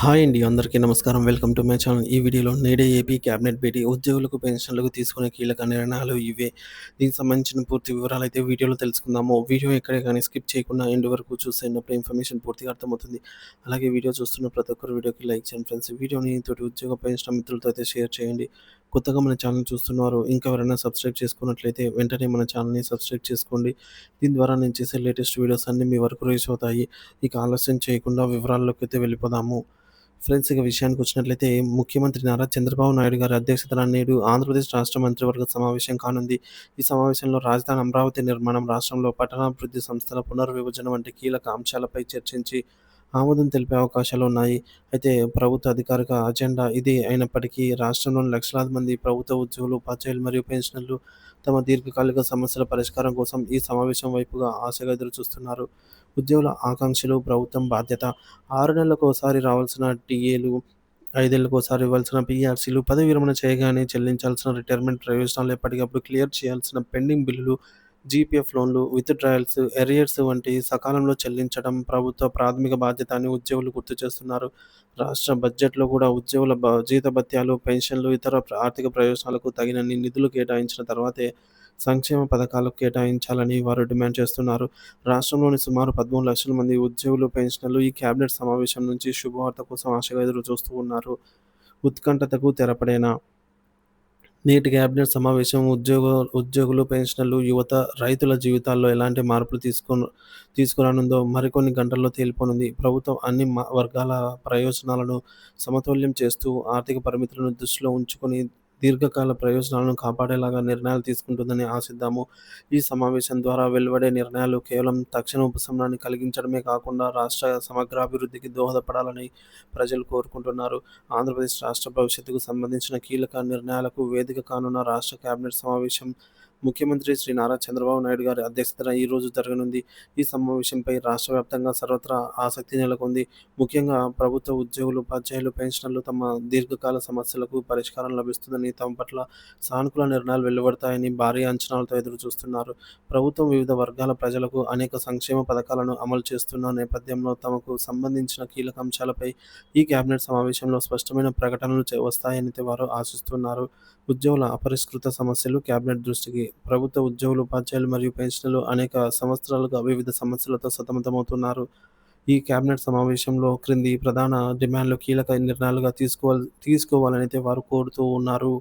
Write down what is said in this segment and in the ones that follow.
Hi అండి. అందరికీ నమస్కారం. Welcome to my channel. ఈ వీడియోలో నేడే ఏపీ క్యాబినెట్ భేటీ ఉద్యోగులకు, పెన్షన్‌లకు తీసుకునే కీలక నిర్ణయాలు ఇవే. దీనికి సంబంధించిన పూర్తి వివరాలైతే వీడియోలో తెలుసుకుందాము. వీడియో ఎక్కడే గాని స్కిప్ చేయకుండా ఎండ్ వరకు చూసేటప్పుడు ఇన్ఫర్మేషన్ పూర్తిగా అర్థమవుతుంది. అలాగే వీడియో చూస్తున్న ప్రతి ఒక్కరు వీడియోకి లైక్ చేయండి ఫ్రెండ్స్. వీడియోని తోటి ఉద్యోగ, పెన్షన్ మిత్రులతో అయితే షేర్ చేయండి. కొత్తగా మన ఛానల్ చూస్తున్నవారు ఇంకా ఎవరైనా సబ్స్క్రైబ్ చేసుకున్నట్లయితే వెంటనే మన ఛానల్‌ని సబ్స్క్రైబ్ చేసుకోండి. దీని ద్వారా నేను చేసే లేటెస్ట్ వీడియోస్ అన్నీ మీ వరకు రీచ్ అవుతాయి. ఇక ఆలస్యం చేయకుండా వివరాల్లోకైతే వెళ్ళిపోదాము. ఫ్రెండ్స్ ఇక విషయానికొచ్చినట్లయితే ముఖ్యమంత్రి నారా చంద్రబాబు నాయుడు గారి అధ్యక్షతన నేడు ఆంధ్రప్రదేశ్ రాష్ట్ర మంత్రివర్గ సమావేశం కానుంది. ఈ సమావేశంలో రాజధాని అమరావతి నిర్మాణం, రాష్ట్రంలో పట్టణాభివృద్ధి సంస్థల పునర్విభజన వంటి కీలక అంశాలపై చర్చించి ఆమోదం తెలిపే అవకాశాలున్నాయి. అయితే ప్రభుత్వ అధికారిక అజెండా ఇది అయినప్పటికీ రాష్ట్రంలోని లక్షలాది మంది ప్రభుత్వ ఉద్యోగులు, ఉపాధ్యాయులు మరియు పెన్షనర్లు తమ దీర్ఘకాలిక సమస్యల పరిష్కారం కోసం ఈ సమావేశం వైపుగా ఆశగా ఎదురుచూస్తున్నారు. ఉద్యోగుల ఆకాంక్షలు, ప్రభుత్వం బాధ్యత. 6 నెలలకోసారి రావాల్సిన టీఏలు, 5 ఏళ్లకోసారి ఇవ్వాల్సిన పీఆర్సీలు, పదవి విరమణ చేయగానే చెల్లించాల్సిన రిటైర్మెంట్ ప్రయోజనాలు, ఎప్పటికప్పుడు క్లియర్ చేయాల్సిన పెండింగ్ బిల్లులు, జీపీఎఫ్ లోన్లు, విత్‌డ్రాయల్స్, ఎరియర్స్ వంటి సకాలంలో చెల్లించడం ప్రభుత్వ ప్రాథమిక బాధ్యత అని ఉద్యోగులు గుర్తు చేస్తున్నారు. రాష్ట్ర బడ్జెట్‌లో కూడా ఉద్యోగుల జీతభత్యాలు, పెన్షన్లు, ఇతర ఆర్థిక ప్రయోజనాలకు తగినన్ని నిధులు కేటాయించిన తర్వాతే సంక్షేమ పథకాలకు కేటాయించాలని వారు డిమాండ్ చేస్తున్నారు. రాష్ట్రంలోని సుమారు 13,00,000 మంది ఉద్యోగులు, పెన్షనర్లు ఈ కేబినెట్ సమావేశం నుంచి శుభవార్త కోసం ఆశగా ఎదురుచూస్తూ ఉన్నారు. ఉత్కంఠతకు తెరపడేనా? నేటి కేబినెట్ సమావేశం ఉద్యోగులు, పెన్షనర్లు, యువత, రైతుల జీవితాల్లో ఎలాంటి మార్పులు తీసుకురానుందో మరికొన్ని గంటల్లో తేలిపోనుంది. ప్రభుత్వం అన్ని వర్గాల ప్రయోజనాలను సమతుల్యం చేస్తూ ఆర్థిక పరిమితులను దృష్టిలో ఉంచుకొని దీర్ఘకాల ప్రయోజనాలను కాపాడేలాగా నిర్ణయాలు తీసుకుంటుందని ఆశిద్దాము. ఈ సమావేశం ద్వారా వెలువడే నిర్ణయాలు కేవలం తక్షణ ఉపశమనాన్ని కలిగించడమే కాకుండా రాష్ట్ర సమగ్రాభివృద్ధికి దోహదపడాలని ప్రజలు కోరుకుంటున్నారు. ఆంధ్రప్రదేశ్ రాష్ట్ర భవిష్యత్తుకు సంబంధించిన కీలక నిర్ణయాలకు వేదిక కానున్న రాష్ట్ర కేబినెట్ సమావేశం ముఖ్యమంత్రి శ్రీ నారా చంద్రబాబు నాయుడు గారి అధ్యక్షతన ఈరోజు జరగనుంది. ఈ సమావేశంపై రాష్ట్ర వ్యాప్తంగా సర్వత్రా ఆసక్తి నెలకొంది. ముఖ్యంగా ప్రభుత్వ ఉద్యోగులు, ఉపాధ్యాయులు, పెన్షనర్లు తమ దీర్ఘకాల సమస్యలకు పరిష్కారం లభిస్తుందని, తమ పట్ల సానుకూల నిర్ణయాలు వెలువడతాయని భారీ అంచనాలతో ఎదురుచూస్తున్నారు. ప్రభుత్వం వివిధ వర్గాల ప్రజలకు అనేక సంక్షేమ పథకాలను అమలు చేస్తున్న నేపథ్యంలో తమకు సంబంధించిన కీలక అంశాలపై ఈ కేబినెట్ సమావేశంలో స్పష్టమైన ప్రకటనలు వస్తాయని వారు ఆశిస్తున్నారు. ఉద్యోగుల అపరిష్కృత సమస్యలు కేబినెట్ దృష్టికి. ప్రభుత్వ ఉద్యోగులు, ఉపాధ్యాయులు మరియు పెన్షనర్లు అనేక సంవత్సరాలుగా వివిధ సమస్యలతో సతమతమవుతున్నారు. ఈ కేబినెట్ సమావేశంలో క్రింది ప్రధాన డిమాండ్లు కీలక నిర్ణయాలుగా తీసుకోవాలనైతే వారు కోరుతూ ఉన్నారు.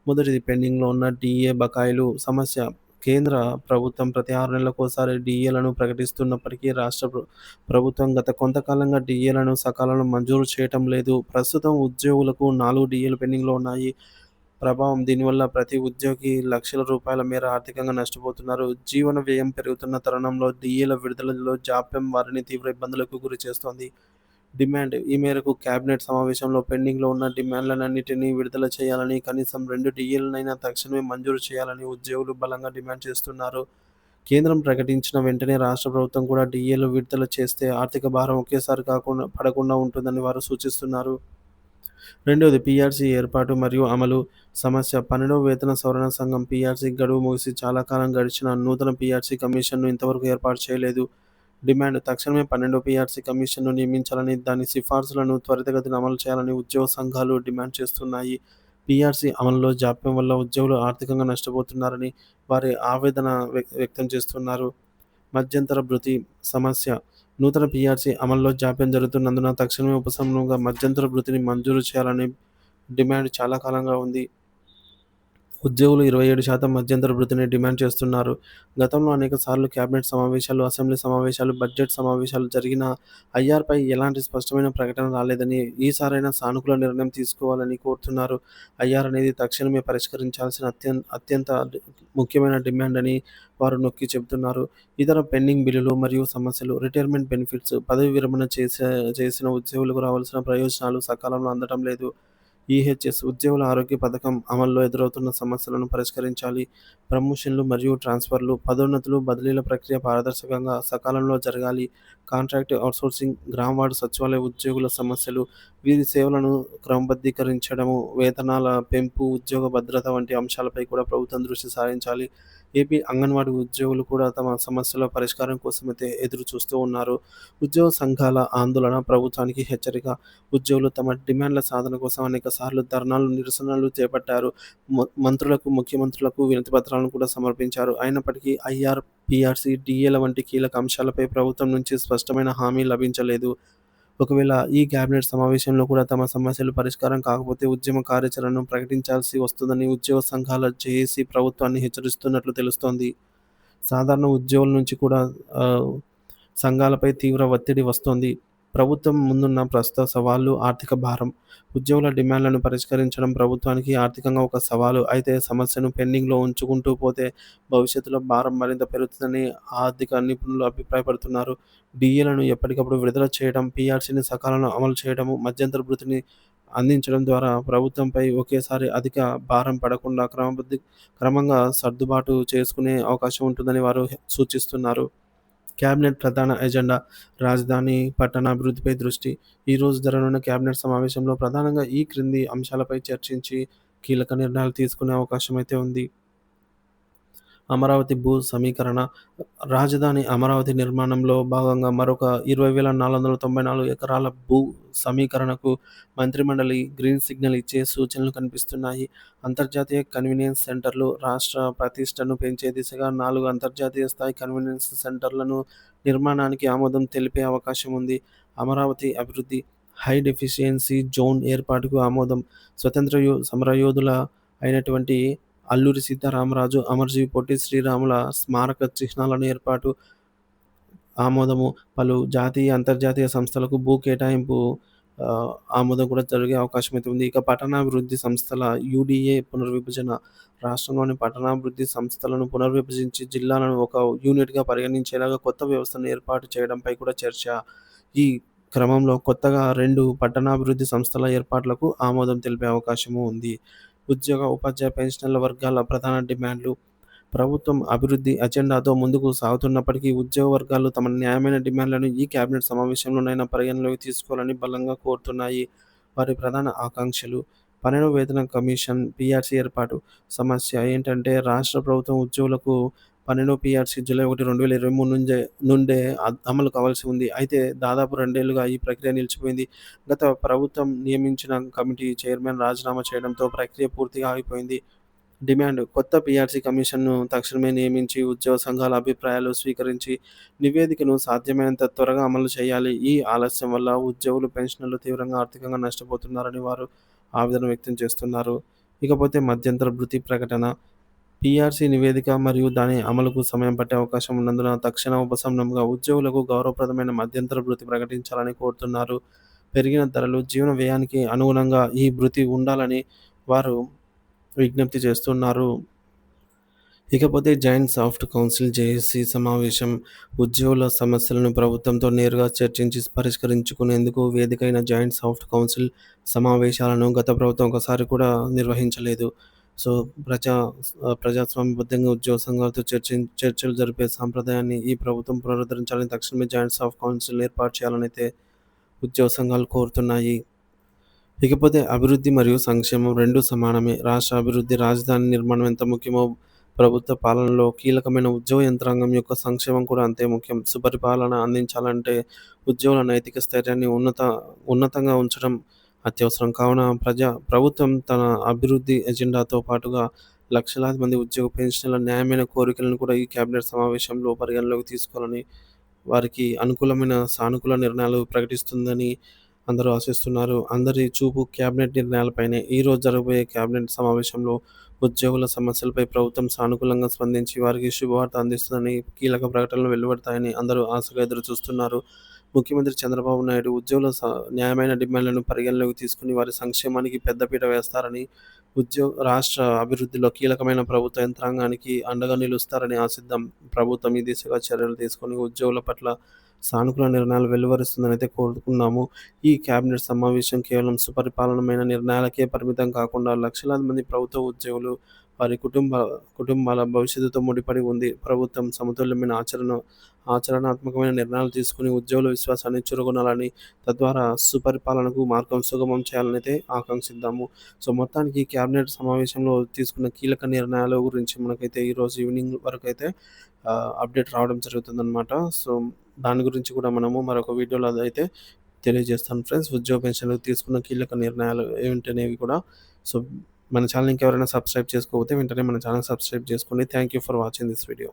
మొదటిది పెండింగ్‌లో ఉన్న డీఏ బకాయిలు సమస్య. కేంద్ర ప్రభుత్వం ప్రతి 6 నెలలకోసారి డీఏలను ప్రకటిస్తున్నప్పటికీ రాష్ట్ర ప్రభుత్వం గత కొంతకాలంగా డీఏలను సకాలంలో మంజూరు చేయటం లేదు. ప్రస్తుతం ఉద్యోగులకు 4 డీఏలు పెండింగ్‌లో ఉన్నాయి. ప్రభావం దీనివల్ల ప్రతి ఉద్యోగి లక్షల రూపాయల మేర ఆర్థికంగా నష్టపోతున్నారు. జీవన వ్యయం పెరుగుతున్న తరుణంలో డీఏల విడుదలలో జాప్యం వారిని తీవ్ర ఇబ్బందులకు గురిచేస్తోంది. డిమాండ్ ఈ మేరకు కేబినెట్ సమావేశంలో పెండింగ్‌లో ఉన్న డిమాండ్లన్నిటినీ విడుదల చేయాలని, కనీసం 2 డీఏలనైనా తక్షణమే మంజూరు చేయాలని ఉద్యోగులు బలంగా డిమాండ్ చేస్తున్నారు. కేంద్రం ప్రకటించిన వెంటనే రాష్ట్ర ప్రభుత్వం కూడా డీఏలు విడుదల చేస్తే ఆర్థిక భారం ఒకేసారి పడకుండా ఉంటుందని వారు సూచిస్తున్నారు. రెండోది పీఆర్సీ ఏర్పాటు మరియు అమలు సమస్య. 12వ వేతన సవరణ సంఘం పీఆర్సీ గడువు ముగిసి చాలా కాలం గడిచినా నూతన పీఆర్సీ కమిషన్‌ను ఇంతవరకు ఏర్పాటు చేయలేదు. డిమాండ్ తక్షణమే 12వ పీఆర్సీ కమిషన్‌ను నియమించాలని, దాని సిఫార్సులను త్వరితగతిన అమలు చేయాలని ఉద్యోగ సంఘాలు డిమాండ్ చేస్తున్నాయి. పీఆర్సీ అమలులో జాప్యం వల్ల ఉద్యోగులు ఆర్థికంగా నష్టపోతున్నారని వారి ఆవేదన వ్యక్తం చేస్తున్నారు. మధ్యంతర భృతి సమస్య. నూతన పీఆర్సీ అమల్లో జాప్యం జరుగుతున్నందున తక్షణమే ఉపశమనంగా మధ్యంతర భృతిని మంజూరు చేయాలని డిమాండ్ చాలా కాలంగా ఉంది. ఉద్యోగులు 27% మధ్యంతర భృతిని డిమాండ్ చేస్తున్నారు. గతంలో అనేక సార్లు కేబినెట్ సమావేశాలు, అసెంబ్లీ సమావేశాలు, బడ్జెట్ సమావేశాలు జరిగినా ఐఆర్‌పై ఎలాంటి స్పష్టమైన ప్రకటన రాలేదని, ఈసారైనా సానుకూల నిర్ణయం తీసుకోవాలని కోరుతున్నారు. ఐఆర్ అనేది తక్షణమే పరిష్కరించాల్సిన అత్యంత ముఖ్యమైన డిమాండ్ అని వారు నొక్కి చెబుతున్నారు. ఇతర పెండింగ్ బిల్లులు మరియు సమస్యలు. Retirement benefits. పదవి విరమణ చేసిన ఉద్యోగులకు రావాల్సిన ప్రయోజనాలు సకాలంలో అందడం లేదు. ఈహెచ్ఎస్ ఉద్యోగుల ఆరోగ్య పథకం అమల్లో ఎదురవుతున్న సమస్యలను పరిష్కరించాలి. ప్రమోషన్లు మరియు ట్రాన్స్ఫర్లు, పదోన్నతులు, బదిలీల ప్రక్రియ పారదర్శకంగా, సకాలంలో జరగాలి. కాంట్రాక్ట్ అవుట్‌సోర్సింగ్, గ్రామ వార్డు సచివాలయ ఉద్యోగుల సమస్యలు, వీరి సేవలను క్రమబద్ధీకరించడము, వేతనాల పెంపు, ఉద్యోగ భద్రత వంటి అంశాలపై కూడా ప్రభుత్వం దృష్టి సారించాలి. ఏపీ అంగన్వాడీ ఉద్యోగులు కూడా తమ సమస్యల పరిష్కారం కోసమైతే ఎదురు చూస్తూ ఉన్నారు. ఉద్యోగ సంఘాల ఆందోళన ప్రభుత్వానికి హెచ్చరిక. ఉద్యోగులు తమ డిమాండ్ల సాధన కోసం అనేక సార్లు ధర్నాలు, నిరసనలు చేపట్టారు. మంత్రులకు, ముఖ్యమంత్రులకు వినతి పత్రాలను కూడా సమర్పించారు. అయినప్పటికీ ఐఆర్, పీఆర్సీ, డీఏల వంటి కీలక అంశాలపై ప్రభుత్వం నుంచి స్పష్టమైన హామీ లభించలేదు. ఒకవేళ ఈ కేబినెట్ సమావేశంలో కూడా తమ సమస్యలు పరిష్కారం కాకపోతే ఉద్యమ కార్యాచరణను ప్రకటించాల్సి వస్తుందని ఉద్యోగ సంఘాల జేఏసీ ప్రభుత్వాన్ని హెచ్చరిస్తున్నట్లు తెలుస్తోంది. సాధారణ ఉద్యోగుల నుంచి కూడా ఆహ్, సంఘాలపై తీవ్ర ఒత్తిడి వస్తోంది. ప్రభుత్వం ముందున్న ప్రస్తుత సవాళ్లు ఆర్థిక భారం. ఉద్యోగుల డిమాండ్లను పరిష్కరించడం ప్రభుత్వానికి ఆర్థికంగా ఒక సవాలు. అయితే సమస్యను పెండింగ్‌లో ఉంచుకుంటూ పోతే భవిష్యత్తులో భారం మరింత పెరుగుతుందని ఆర్థిక నిపుణులు అభిప్రాయపడుతున్నారు. డీఏలను ఎప్పటికప్పుడు విడుదల చేయడం, పీఆర్సీని సకాలంలో అమలు చేయడము, మధ్యంతర భృతిని అందించడం ద్వారా ప్రభుత్వంపై ఒకేసారి అధిక భారం పడకుండా క్రమంగా సర్దుబాటు చేసుకునే అవకాశం ఉంటుందని వారు సూచిస్తున్నారు. కేబినెట్ ప్రధాన ఎజెండా రాజధాని, పట్టణాభివృద్ధిపై దృష్టి. ఈరోజు జరగనున్న కేబినెట్ సమావేశంలో ప్రధానంగా ఈ క్రింది అంశాలపై చర్చించి కీలక నిర్ణయాలు తీసుకునే అవకాశం అయితే ఉంది. అమరావతి భూ సమీకరణ. రాజధాని అమరావతి నిర్మాణంలో భాగంగా మరొక 20,494 ఎకరాల భూ సమీకరణకు మంత్రిమండలి గ్రీన్ సిగ్నల్ ఇచ్చే సూచనలు కనిపిస్తున్నాయి. అంతర్జాతీయ కన్వీనియన్స్ సెంటర్లు. రాష్ట్ర ప్రతిష్టను పెంచే దిశగా 4 అంతర్జాతీయ స్థాయి కన్వీనియన్స్ సెంటర్లను నిర్మాణానికి ఆమోదం తెలిపే అవకాశం ఉంది. అమరావతి అభివృద్ధి. హై డెఫిషియన్సీ జోన్ ఏర్పాటుకు ఆమోదం. సమరయోధుల అయినటువంటి అల్లూరి సీతారామరాజు, అమరజీవి పొట్టి శ్రీరాముల స్మారక చిహ్నాలను ఏర్పాటు ఆమోదము. పలు జాతీయ, అంతర్జాతీయ సంస్థలకు భూ కేటాయింపు ఆమోదం కూడా జరిగే అవకాశం అయితే ఉంది. ఇక పట్టణాభివృద్ధి సంస్థల యూడీఏ పునర్విభజన. రాష్ట్రంలోని పట్టణాభివృద్ధి సంస్థలను పునర్విభజించి జిల్లాలను ఒక యూనిట్‌గా పరిగణించేలాగా కొత్త వ్యవస్థను ఏర్పాటు చేయడంపై కూడా చర్చ. ఈ క్రమంలో కొత్తగా 2 పట్టణాభివృద్ధి సంస్థల ఏర్పాట్లకు ఆమోదం తెలిపే అవకాశము ఉంది. ఉద్యోగ, ఉపాధ్యాయ, పెన్షనర్ల వర్గాల ప్రధాన డిమాండ్లు. ప్రభుత్వం అభివృద్ధి అజెండాతో ముందుకు సాగుతున్నప్పటికీ ఉద్యోగ వర్గాలు తమ న్యాయమైన డిమాండ్లను ఈ కేబినెట్ సమావేశంలోనైనా పరిగణలోకి తీసుకోవాలని బలంగా కోరుతున్నాయి. వారి ప్రధాన ఆకాంక్షలు. 12వ వేతన కమిషన్, పీఆర్సీ ఏర్పాటు. సమస్య ఏంటంటే రాష్ట్ర ప్రభుత్వం ఉద్యోగులకు 12వ పీఆర్సీ జూలై 1, 2023 నుండే అమలు కావాల్సి ఉంది. అయితే దాదాపు 2 ఏళ్లుగా ఈ ప్రక్రియ నిలిచిపోయింది. గత ప్రభుత్వం నియమించిన కమిటీ చైర్మన్ రాజీనామా చేయడంతో ప్రక్రియ పూర్తిగా ఆగిపోయింది. డిమాండ్. కొత్త పీఆర్సీ కమిషన్‌ను తక్షణమే నియమించి ఉద్యోగ సంఘాల అభిప్రాయాలు స్వీకరించి నివేదికను సాధ్యమైనంత త్వరగా అమలు చేయాలి. ఈ ఆలస్యం వల్ల ఉద్యోగులు, పెన్షనర్లు తీవ్రంగా ఆర్థికంగా నష్టపోతున్నారని వారు ఆవేదన వ్యక్తం చేస్తున్నారు. ఇకపోతే మధ్యంతర భృతి ప్రకటన. పీఆర్సీ నివేదిక మరియు దాని అమలుకు సమయం పట్టే అవకాశం ఉన్నందున తక్షణ ఉపశమనంగా ఉద్యోగులకు గౌరవప్రదమైన మధ్యంతర భృతి ప్రకటించాలని కోరుతున్నారు. పెరిగిన ధరలు, జీవన వ్యయానికి అనుగుణంగా ఈ భృతి ఉండాలని వారు విజ్ఞప్తి చేస్తున్నారు. ఇకపోతే జాయింట్ సాఫ్ట్ కౌన్సిల్ జేఏసీ సమావేశం. ఉద్యోగుల సమస్యలను ప్రభుత్వంతో నేరుగా చర్చించి పరిష్కరించుకునేందుకు వేదికైన జాయింట్ సాఫ్ట్ కౌన్సిల్ సమావేశాలను గత ప్రభుత్వం ఒకసారి కూడా నిర్వహించలేదు. సో, ప్రజాస్వామ్యబద్ధంగా ఉద్యోగ సంఘాలతో చర్చలు జరిపే సాంప్రదాయాన్ని ఈ ప్రభుత్వం పునరుద్ధరించాలని తక్షణమే జాయింట్ సాఫ్ట్ కౌన్సిల్ ఏర్పాటు చేయాలనైతే ఉద్యోగ సంఘాలు కోరుతున్నాయి. ఇకపోతే అభివృద్ధి మరియు సంక్షేమం రెండూ సమానమే. రాష్ట్ర అభివృద్ధి, రాజధాని నిర్మాణం ఎంత ముఖ్యమో ప్రభుత్వ పాలనలో కీలకమైన ఉద్యోగ యంత్రాంగం యొక్క సంక్షేమం కూడా అంతే ముఖ్యం. సుపరిపాలన అందించాలంటే ఉద్యోగుల నైతిక స్థైర్యాన్ని ఉన్నతంగా ఉంచడం అత్యవసరం. కావున ప్రభుత్వం తన అభివృద్ధి ఎజెండాతో పాటుగా లక్షలాది మంది ఉద్యోగ పెన్షనర్ల న్యాయమైన కోరికలను కూడా ఈ కేబినెట్ సమావేశంలో పరిగణలోకి తీసుకోవాలని, వారికి అనుకూలమైన సానుకూల నిర్ణయాలు ప్రకటిస్తుందని అందరూ ఆశిస్తున్నారు. అందరి చూపు కేబినెట్ నిర్ణయాలపైనే. ఈరోజు జరగబోయే కేబినెట్ సమావేశంలో ఉద్యోగుల సమస్యలపై ప్రభుత్వం సానుకూలంగా స్పందించి వారికి శుభవార్త అందిస్తుందని, కీలక ప్రకటనలు వెలువడతాయని అందరూ ఆశగా ఎదురుచూస్తున్నారు. ముఖ్యమంత్రి చంద్రబాబు నాయుడు ఉద్యోగుల న్యాయమైన డిమాండ్లను పరిగణలోకి తీసుకుని వారి సంక్షేమానికి పెద్దపీట వేస్తారని, రాష్ట్ర అభివృద్ధిలో కీలకమైన ప్రభుత్వ యంత్రాంగానికి అండగా నిలుస్తారని ఆశిద్దాం. ప్రభుత్వం ఈ దిశగా చర్యలు తీసుకొని ఉద్యోగుల పట్ల సానుకూల నిర్ణయాలు వెలువరిస్తుందని అయితే కోరుకున్నాము. ఈ కేబినెట్ సమావేశం కేవలం సుపరిపాలనమైన నిర్ణయాలకే పరిమితం కాకుండా లక్షలాది మంది ప్రభుత్వ ఉద్యోగులు, వారి కుటుంబాల భవిష్యత్తుతో ముడిపడి ఉంది. ప్రభుత్వం సమతుల్యమైన ఆచరణాత్మకమైన నిర్ణయాలు తీసుకొని ఉద్యోగుల విశ్వాసాన్ని చురగొనాలని, తద్వారా సుపరిపాలనకు మార్గం సుగమం చేయాలనైతే ఆకాంక్షిద్దాము. సో, మొత్తానికి క్యాబినెట్ సమావేశంలో తీసుకున్న కీలక నిర్ణయాల గురించి మనకైతే ఈరోజు ఈవినింగ్ వరకైతే అప్డేట్ రావడం జరుగుతుందనమాట. సో, దాని గురించి కూడా మనము మరొక వీడియోలో అదైతే తెలియజేస్తాను ఫ్రెండ్స్. ఉద్యోగ పెన్షన్‌లకు తీసుకున్న కీలక నిర్ణయాలు ఏంటనేవి కూడా. సో, మన ఛానెల్‌ని ఇంకెవరైనా సబ్స్క్రైబ్ చేసుకోకపోతే వెంటనే మన ఛానెల్ సబ్స్క్రైబ్ చేసుకోండి. Thank you for watching this video.